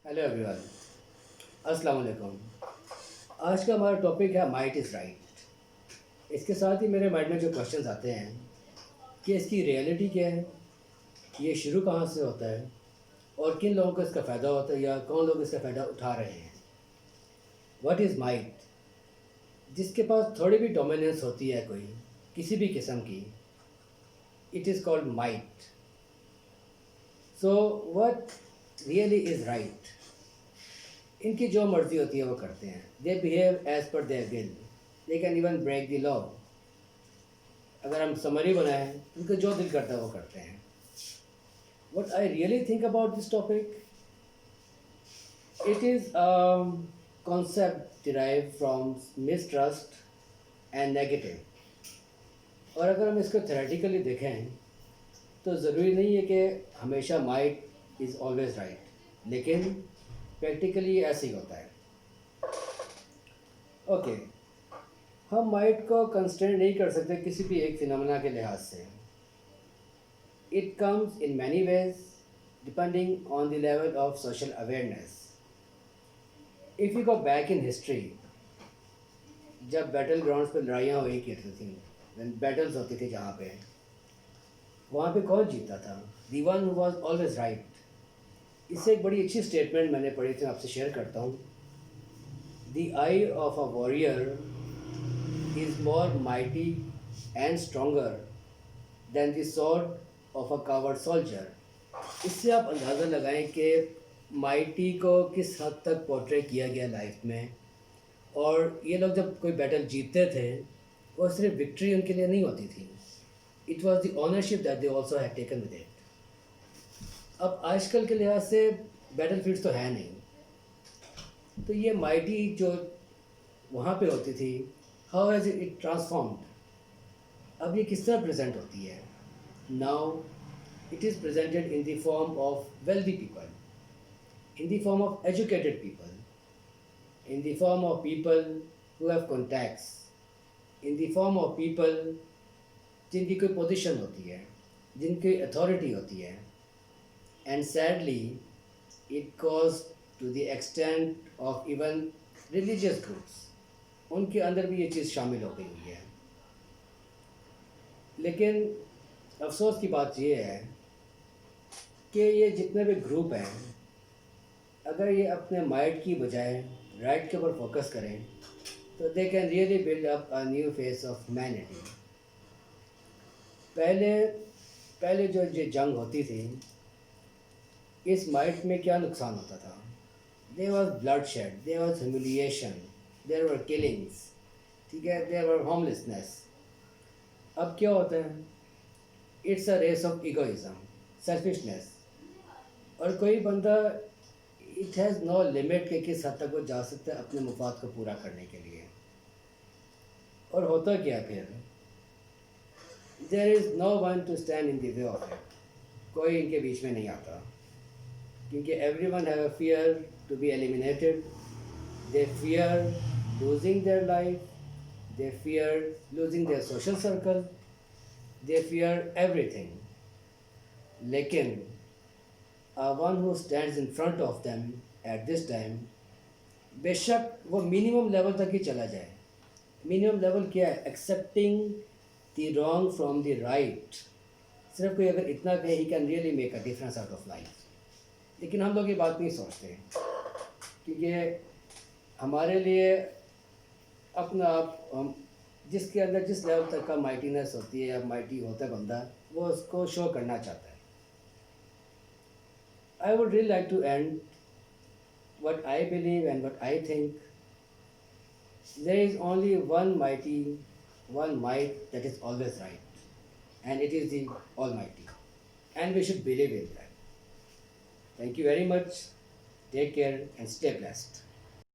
Hello everyone, अस्सलाम वालेकुम। आज का हमारा टॉपिक है माइट इज़ राइट। इसके साथ ही मेरे माइंड में जो क्वेश्चंस आते हैं कि इसकी रियलिटी क्या है, ये शुरू कहाँ से होता है और किन लोगों को इसका फ़ायदा होता है या कौन लोग इसका फ़ायदा उठा रहे हैं। What is might? जिसके पास थोड़ी भी डोमिनेंस होती है कोई किसी भी किस्म की, it is called might. So what really is right? इनकी जो मर्ज़ी होती है वो करते हैं। They behave as per their will. They can even break the law. अगर हम समरी बनाएं, उनको जो दिल करता है वो करते हैं। What I really think about this topic, it is concept derive from mistrust and negative. और अगर हम इसको थेरेटिकली देखें तो ज़रूरी नहीं है कि हमेशा माइट इज़ ऑलवेज राइट, लेकिन प्रैक्टिकली ऐसे ही होता है। ओके, हम माइट को कंस्ट्रेंट नहीं कर सकते किसी भी एक फिनोमेना के लिहाज से। It comes in many ways depending on the level of social awareness. If you go back in history, जब बैटल ग्राउंड्स पर लड़ाइयाँ हुई करती थी, बैटल्स होती थी जहाँ पे, वहाँ पे कौन जीतता था? The one who was always right. इससे एक बड़ी अच्छी स्टेटमेंट मैंने पढ़ी थी, आपसे शेयर करता हूँ। The I of a warrior is more mighty and stronger than the sword of a coward soldier। इससे आप अंदाज़ा लगाएं कि माइटी को किस हद तक पोर्ट्रे किया गया लाइफ में। और ये लोग जब कोई बैटल जीतते थे, वो सिर्फ विक्ट्री उनके लिए नहीं होती थी, it was the ownership that they also had taken with it. अब आजकल के लिहाज से बैटल फील्ड्स तो है नहीं, तो ये माइटी जो वहाँ पे होती थी, हाउ हैज़ इट ट्रांसफॉर्म्ड? अब ये किस तरह प्रेजेंट होती है? Now it is presented in the form of wealthy people, in the form of educated people, in the form of people who have contacts, in the form of people जिनकी कोई position होती है, जिनकी authority होती है। And sadly it goes to the extent of even religious groups, उनके अंदर भी ये चीज़ शामिल हो गई हुई है। लेकिन अफसोस की बात ये है कि ये जितने भी ग्रुप हैं, अगर ये अपने माइट की बजाय राइट के ऊपर फोकस करें तो they can really build up a new face of humanity. पहले पहले जो ये जंग होती थी, इस माइट में क्या नुकसान होता था? There was bloodshed, there was humiliation, there were killings, ठीक है, देयर वर होमलेसनेस। अब क्या होता है? It's a race of egoism, selfishness. और कोई बंदा, इट हैज़ नो लिमिट कि किस हद तक वो जा सकता है अपने मुफाद को पूरा करने के लिए। और होता क्या फिर? There is no one to stand in the way of it. कोई इनके बीच में नहीं आता, क्योंकि everyone have a fear to be eliminated. They fear losing their life, they fear losing their social circle, they fear everything। लेकिन one who stands in front of them at this time, बेशक वो minimum level तक ही चला जाए। Minimum level क्या है? Accepting the wrong from the right. सिर्फ कोई अगर इतना कहे, he can really make a difference out of life. लेकिन हम लोग ये बात नहीं सोचते, क्योंकि हमारे लिए अपना आप, हम जिसके अंदर जिस लेवल तक का माइटीनेस होती है या माइटी होता है बंदा, वो उसको शो करना चाहता है। I would really like to and what I believe and what I think. There is only one mighty, one might that is always right, and it is the Almighty. And we should believe in that. Thank you very much. Take care and stay blessed.